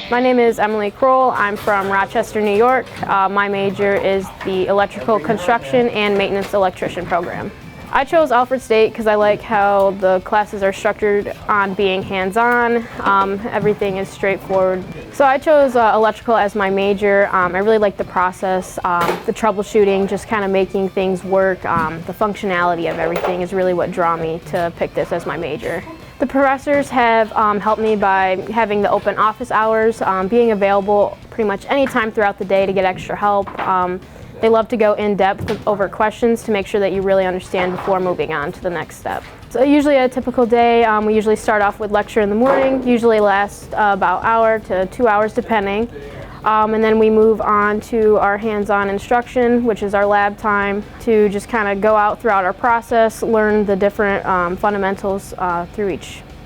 My name is Emily Kroll. I'm from Rochester, New York. My major is the Electrical Construction and Maintenance Electrician program. I chose Alfred State because I like how the classes are structured on being hands-on. Everything is straightforward. So I chose electrical as my major. I really like the process, the troubleshooting, just kind of making things work. The functionality of everything is really what drew me to pick this as my major. The professors have helped me by having the open office hours, being available pretty much any time throughout the day to get extra help. They love to go in depth over questions to make sure that you really understand before moving on to the next step. So usually a typical day, we usually start off with lecture in the morning, usually lasts about an hour to 2 hours depending. And then we move on to our hands-on instruction, which is our lab time, to just kind of go out throughout our process, learn the different fundamentals through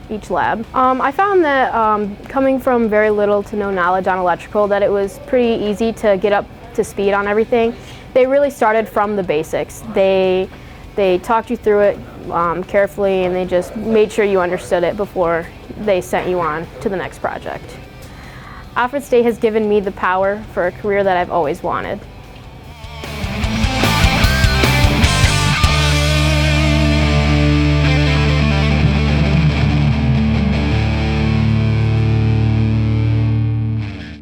each lab. I found that coming from very little to no knowledge on electrical, that it was pretty easy to get up to speed on everything. They really started from the basics. They talked you through it carefully, and they just made sure you understood it before they sent you on to the next project. Alfred State has given me the power for a career that I've always wanted.